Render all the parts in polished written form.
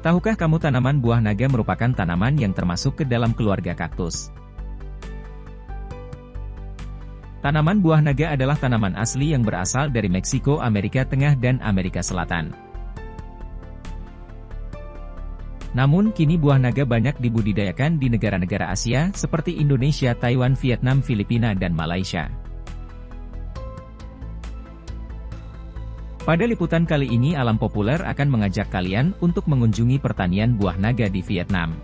Tahukah kamu tanaman buah naga merupakan tanaman yang termasuk ke dalam keluarga kaktus? Tanaman buah naga adalah tanaman asli yang berasal dari Meksiko, Amerika Tengah dan Amerika Selatan. Namun kini buah naga banyak dibudidayakan di negara-negara Asia seperti Indonesia, Taiwan, Vietnam, Filipina dan Malaysia. Pada liputan kali ini Alam Populer akan mengajak kalian untuk mengunjungi pertanian buah naga di Vietnam.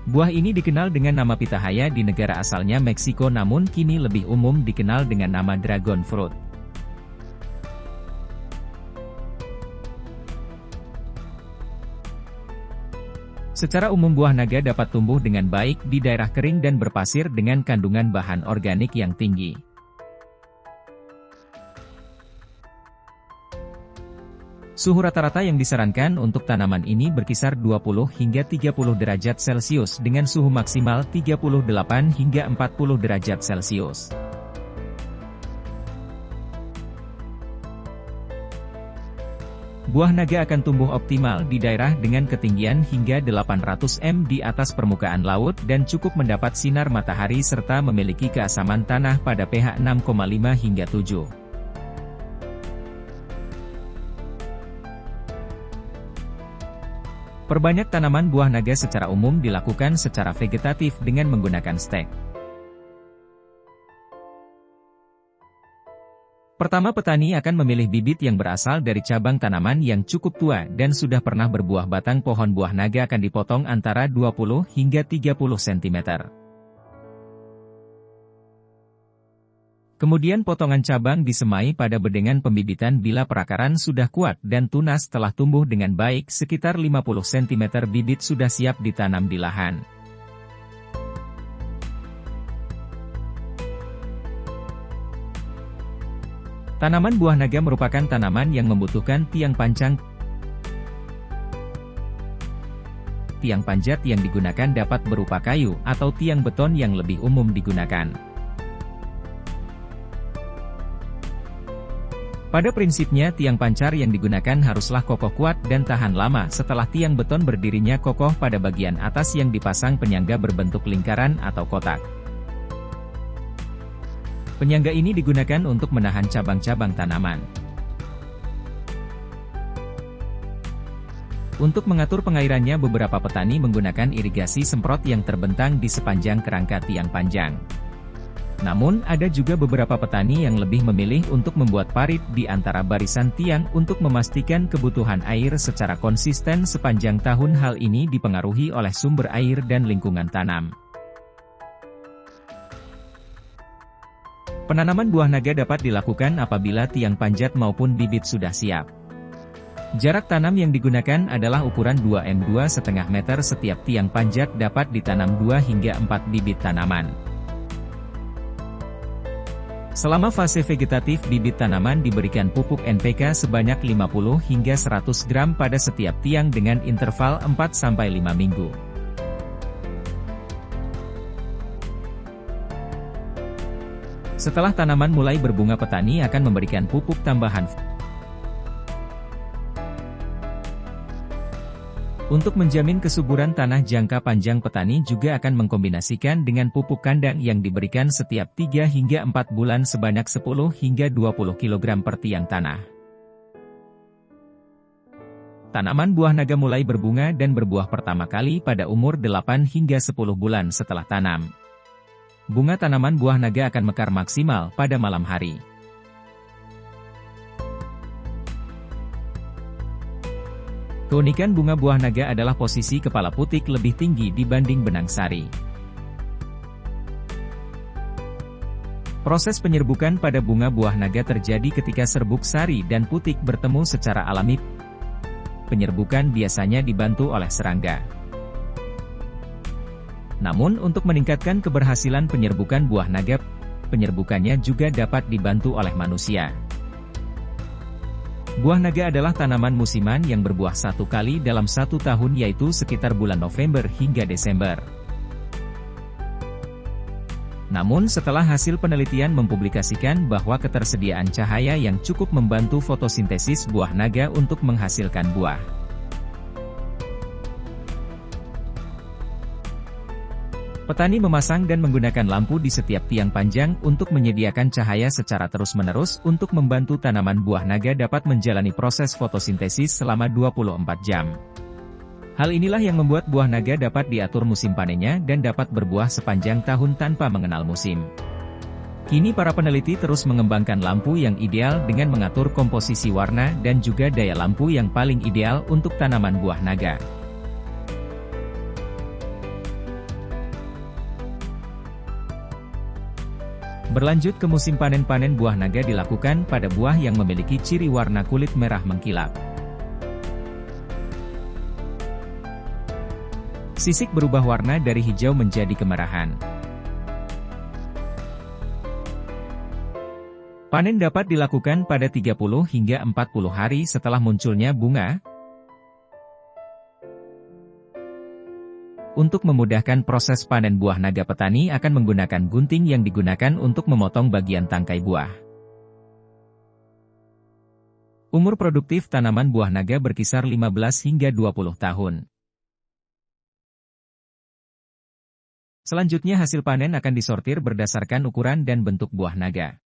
Buah ini dikenal dengan nama pitahaya di negara asalnya Meksiko, namun kini lebih umum dikenal dengan nama dragon fruit. Secara umum buah naga dapat tumbuh dengan baik di daerah kering dan berpasir dengan kandungan bahan organik yang tinggi. Suhu rata-rata yang disarankan untuk tanaman ini berkisar 20 hingga 30 derajat Celcius dengan suhu maksimal 38 hingga 40 derajat Celcius. Buah naga akan tumbuh optimal di daerah dengan ketinggian hingga 800 m di atas permukaan laut dan cukup mendapat sinar matahari serta memiliki keasaman tanah pada pH 6,5 hingga 7. Perbanyak tanaman buah naga secara umum dilakukan secara vegetatif dengan menggunakan stek. Pertama, petani akan memilih bibit yang berasal dari cabang tanaman yang cukup tua dan sudah pernah berbuah. Batang pohon buah naga akan dipotong antara 20 hingga 30 cm. Kemudian potongan cabang disemai pada bedengan pembibitan bila perakaran sudah kuat dan tunas telah tumbuh dengan baik sekitar 50 cm bibit sudah siap ditanam di lahan. Tanaman buah naga merupakan tanaman yang membutuhkan tiang panjang. Tiang panjat yang digunakan dapat berupa kayu atau tiang beton yang lebih umum digunakan. Pada prinsipnya tiang pancar yang digunakan haruslah kokoh kuat dan tahan lama setelah tiang beton berdirinya kokoh pada bagian atas yang dipasang penyangga berbentuk lingkaran atau kotak. Penyangga ini digunakan untuk menahan cabang-cabang tanaman. Untuk mengatur pengairannya beberapa petani menggunakan irigasi semprot yang terbentang di sepanjang kerangka tiang panjang. Namun, ada juga beberapa petani yang lebih memilih untuk membuat parit di antara barisan tiang untuk memastikan kebutuhan air secara konsisten sepanjang tahun. Hal ini dipengaruhi oleh sumber air dan lingkungan tanam. Penanaman buah naga dapat dilakukan apabila tiang panjat maupun bibit sudah siap. Jarak tanam yang digunakan adalah ukuran 2,5 meter setiap tiang panjat. Dapat ditanam 2 hingga 4 bibit tanaman. Selama fase vegetatif bibit tanaman diberikan pupuk NPK sebanyak 50 hingga 100 gram pada setiap tiang dengan interval 4-5 minggu. Setelah tanaman mulai berbunga, petani akan memberikan pupuk tambahan. Untuk menjamin kesuburan tanah jangka panjang, petani juga akan mengkombinasikan dengan pupuk kandang yang diberikan setiap 3 hingga 4 bulan sebanyak 10 hingga 20 kg per tiang tanah. Tanaman buah naga mulai berbunga dan berbuah pertama kali pada umur 8 hingga 10 bulan setelah tanam. Bunga tanaman buah naga akan mekar maksimal pada malam hari. Keunikan bunga buah naga adalah posisi kepala putik lebih tinggi dibanding benang sari. Proses penyerbukan pada bunga buah naga terjadi ketika serbuk sari dan putik bertemu secara alami. Penyerbukan biasanya dibantu oleh serangga. Namun untuk meningkatkan keberhasilan penyerbukan buah naga, penyerbukannya juga dapat dibantu oleh manusia. Buah naga adalah tanaman musiman yang berbuah satu kali dalam satu tahun, yaitu sekitar bulan November hingga Desember. Namun setelah hasil penelitian mempublikasikan bahwa ketersediaan cahaya yang cukup membantu fotosintesis buah naga untuk menghasilkan buah. Petani memasang dan menggunakan lampu di setiap tiang panjang untuk menyediakan cahaya secara terus-menerus untuk membantu tanaman buah naga dapat menjalani proses fotosintesis selama 24 jam. Hal inilah yang membuat buah naga dapat diatur musim panennya dan dapat berbuah sepanjang tahun tanpa mengenal musim. Kini para peneliti terus mengembangkan lampu yang ideal dengan mengatur komposisi warna dan juga daya lampu yang paling ideal untuk tanaman buah naga. Berlanjut ke musim panen buah naga dilakukan pada buah yang memiliki ciri warna kulit merah mengkilap. Sisik berubah warna dari hijau menjadi kemerahan. Panen dapat dilakukan pada 30 hingga 40 hari setelah munculnya bunga. Untuk memudahkan proses panen buah naga, petani akan menggunakan gunting yang digunakan untuk memotong bagian tangkai buah. Umur produktif tanaman buah naga berkisar 15 hingga 20 tahun. Selanjutnya hasil panen akan disortir berdasarkan ukuran dan bentuk buah naga.